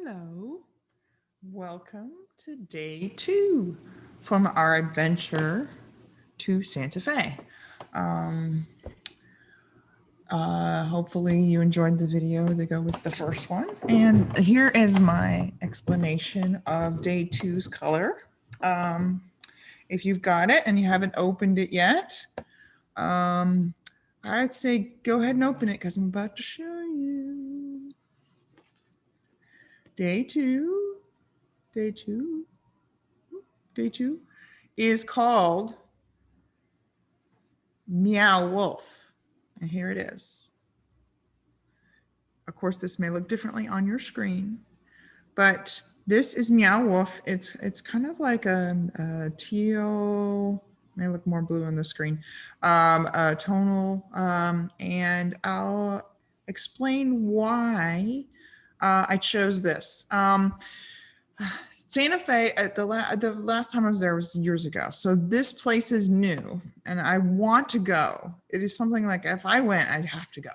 Hello, welcome to day 2 from our adventure to Santa Fe. Um, Hopefully you enjoyed the video to go with the first one. And here is my explanation of day 2's color. If you've got it and you haven't opened it yet, I'd say go ahead and open it because I'm about to show you. Day two is called Meow Wolf. And here it is. Of course, this may look differently on your screen, but this is Meow Wolf. It's kind of like a teal, may look more blue on the screen, tonal, and I'll explain why I chose this. Santa Fe, at the last time I was there was years ago. So this place is new and I want to go. It is something like if I went, I'd have to go.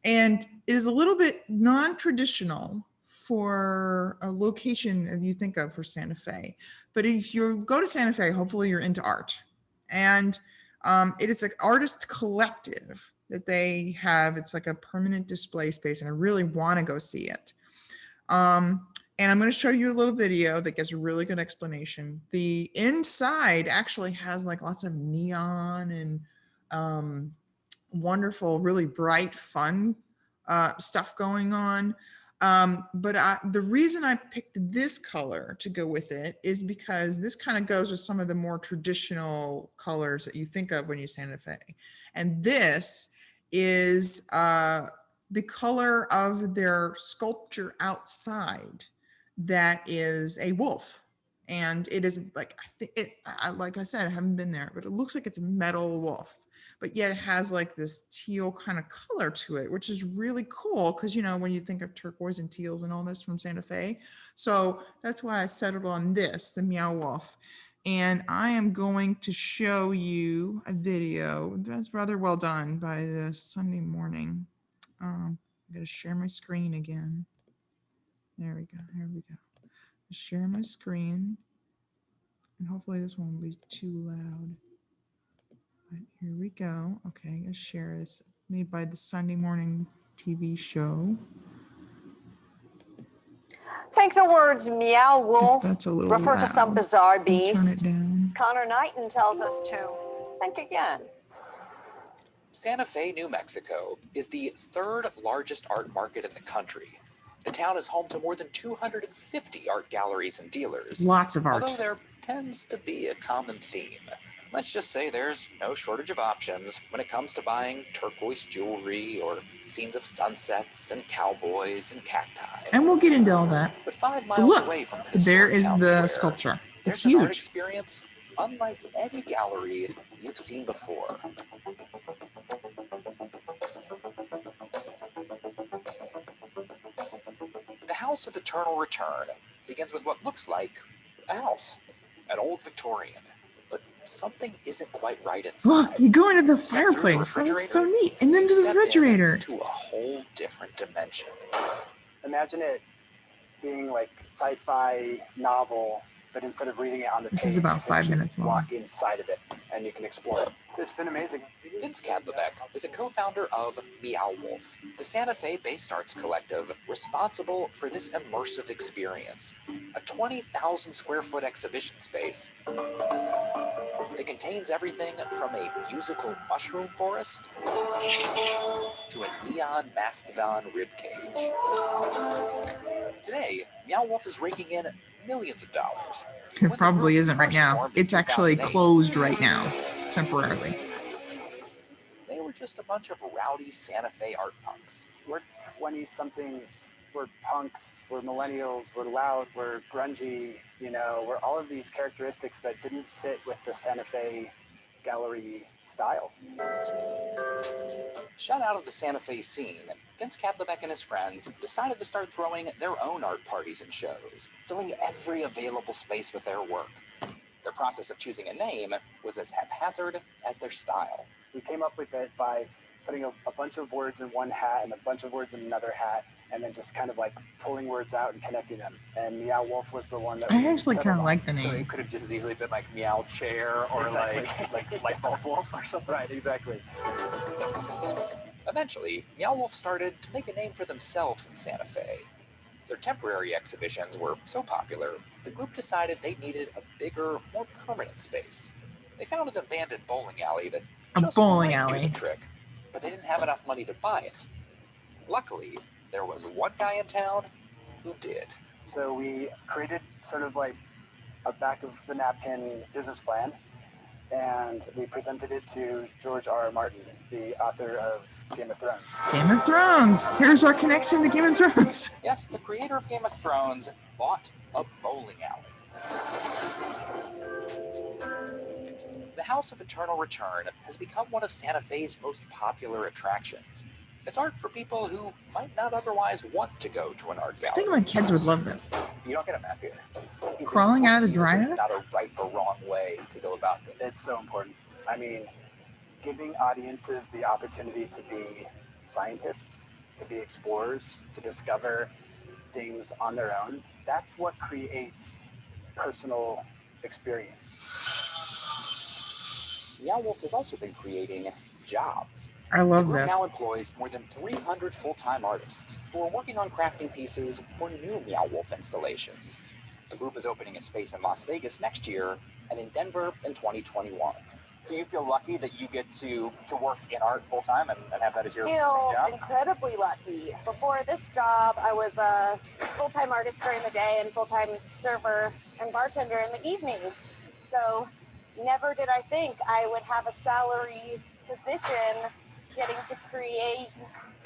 And it is a little bit non-traditional for a location that you think of for Santa Fe. But if you go to Santa Fe, hopefully you're into art. And it is an artist collective that they have. It's like a permanent display space and I really want to go see it. And I'm going to show you a little video that gives a really good explanation. The inside actually has like lots of neon and wonderful, really bright, fun stuff going on. But the reason I picked this color to go with it is because this kind of goes with some of the more traditional colors that you think of when you Santa Fe. And this is the color of their sculpture outside. That is a wolf, and it is like like I said, I haven't been there, but it looks like it's a metal wolf, but yet it has like this teal kind of color to it, which is really cool because you know when you think of turquoise and teals and all this from Santa Fe, so that's why I settled on this, the Meow Wolf. And I am going to show you a video that's rather well done by this Sunday morning. I'm going to share my screen again. There we go. Here we go. Share my screen. And hopefully this won't be too loud. But here we go. Okay, I'm going to share this. Made by the Sunday morning TV show. Think the words meow wolf refer loud. to some bizarre beast? Turn it down. Connor Knighton tells us to think again. Santa Fe, New Mexico is the third largest art market in the country. The town is home to more than 250 art galleries and dealers. Lots of art. Although there tends to be a common theme. Let's just say there's no shortage of options when it comes to buying turquoise jewelry or scenes of sunsets and cowboys and cacti. And we'll get into all that. But 5 miles away from the there is town the square, sculpture. It's there's an art huge. experience unlike any gallery you've seen before. The House of Eternal Return begins with what looks like a house, an old Victorian, but something isn't quite right inside. Look, you go into the Step through fireplace. That looks so refrigerator, neat. And then you to the step refrigerator. to a whole different dimension. Imagine it being like a sci-fi novel, but instead of reading it on the page, This is about 5 minutes long. walk inside of it and you can explore it. It's been amazing. Vince Cadlebeck is a co-founder of Meow Wolf, the Santa Fe-based arts collective responsible for this immersive experience, a 20,000 square foot exhibition space that contains everything from a musical mushroom forest to a neon mastodon ribcage. Today, Meow Wolf is raking in millions of dollars. It probably isn't right now. It's actually closed right now, temporarily. They were just a bunch of rowdy Santa Fe art punks. We're 20-somethings, we're punks, we're millennials, we're loud, we're grungy, you know, we're all of these characteristics that didn't fit with the Santa Fe gallery style. Shut out of the Santa Fe scene, Vince Cadlebeck and his friends decided to start throwing their own art parties and shows, filling every available space with their work. Their process of choosing a name was as haphazard as their style. We came up with it by putting a bunch of words in one hat and a bunch of words in another hat, and then just kind of like pulling words out and connecting them. And Meow Wolf was the one that I we actually kind settled of on. like the So name. it could have just as easily been like Meow Chair or Exactly. like Light Bulb Wolf or something. Right, exactly. Eventually, Meow Wolf started to make a name for themselves in Santa Fe. Their temporary exhibitions were so popular, the group decided they needed a bigger, more permanent space. They found an abandoned bowling alley that A just bowling might do alley. the trick, but they didn't have enough money to buy it. Luckily, there was one guy in town who did. So we created sort of like a back of the napkin business plan, and we presented it to George R. R. Martin, the author of Game of Thrones. Game of Thrones. Here's our connection to Game of Thrones. Yes, the creator of Game of Thrones bought a bowling alley. The House of Eternal Return has become one of Santa Fe's most popular attractions. It's art for people who might not otherwise want to go to an art I gallery. think my kids would love this. You don't get a map here. It's Crawling out of the important to dryer? you that there's not a right or wrong way to go about this. It's so important. I mean, giving audiences the opportunity to be scientists, to be explorers, to discover things on their own, that's what creates personal experience. Meow Wolf has also been creating jobs. I The love group this. now employs more than 300 full-time artists who are working on crafting pieces for new Meow Wolf installations. The group is opening a space in Las Vegas next year and in Denver in 2021. Do you feel lucky that you get to work in art full-time and have that as your Feel job? incredibly lucky. Before this job, I was a full-time artist during the day and full-time server and bartender in the evenings. So never did I think I would have a salary position getting to create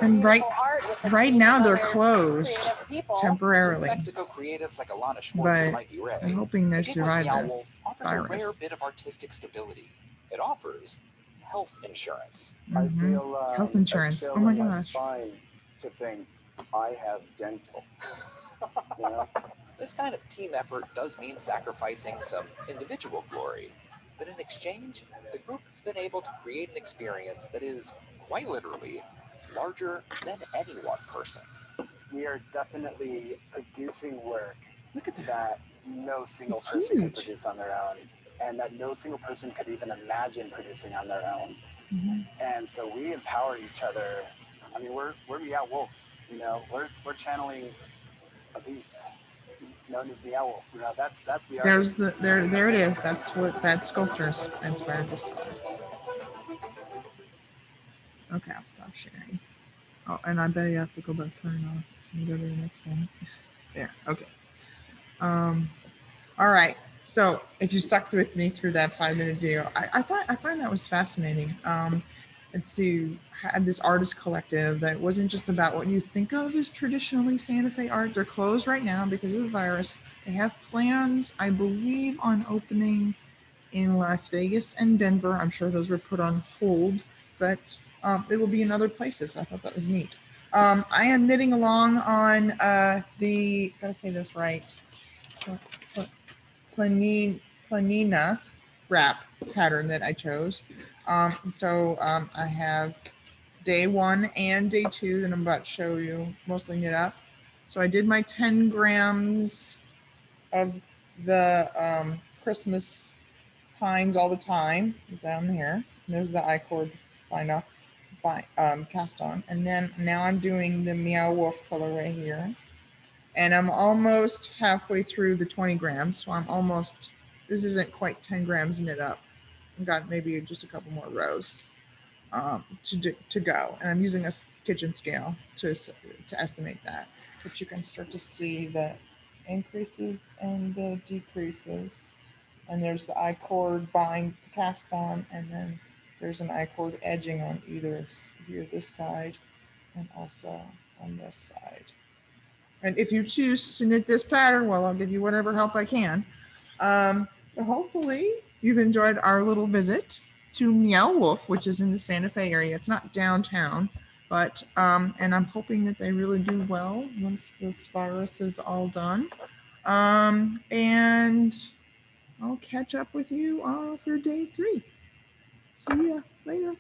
And beautiful art with a right team now of they're other closed creative people. temporarily. Mexico creatives like Alana Schwartz and But Mikey Ray. I'm hoping they A gig with survive Meow this Wolf offers a rare virus. bit of artistic stability. It offers health insurance. I Mhm. feel Health insurance. a chill Oh my in gosh. spine to think I have dental. You know? This kind of team effort does mean sacrificing some individual glory, but in exchange, the group has been able to create an experience that is, quite literally, larger than any one person. We are definitely producing work Look at that. that no single It's person could huge. produce on their own, and that no single person could even imagine producing on their own. Mhm. And so we empower each other. I mean, we're Meow Wolf. You know, we're channeling a beast known as Meow Wolf. You know, that's the There's artist. there it is. That's what that sculpture's inspired this color. Okay, I'll stop sharing. Oh, and I bet you have to go back turn off. It's gonna go to the next thing. There. Okay. All right. So if you stuck with me through that 5-minute video, I find that was fascinating. To have this artist collective that wasn't just about what you think of as traditionally Santa Fe art. They're closed right now because of the virus. They have plans, I believe, on opening in Las Vegas and Denver. I'm sure those were put on hold, but they will be in other places. I thought that was neat. I am knitting along on gotta say this right, planina wrap pattern that I chose. So I have day 1 and day 2 that I'm about to show you, mostly knit up. So I did my 10 grams of the Christmas pines all the time down here. There's the I-cord bind cast on. And then now I'm doing the Meow Wolf colorway here. And I'm almost halfway through the 20 grams. So I'm almost, this isn't quite 10 grams knit up. I've got maybe just a couple more rows to go. And I'm using a kitchen scale to estimate that. But you can start to see the increases and the decreases. And there's the I-cord bind cast on, and then there's an I-cord edging on either here, this side, and also on this side. And if you choose to knit this pattern, well, I'll give you whatever help I can. But hopefully you've enjoyed our little visit to Meow Wolf, which is in the Santa Fe area. It's not downtown, but and I'm hoping that they really do well once this virus is all done. And I'll catch up with you for day 3. See ya later.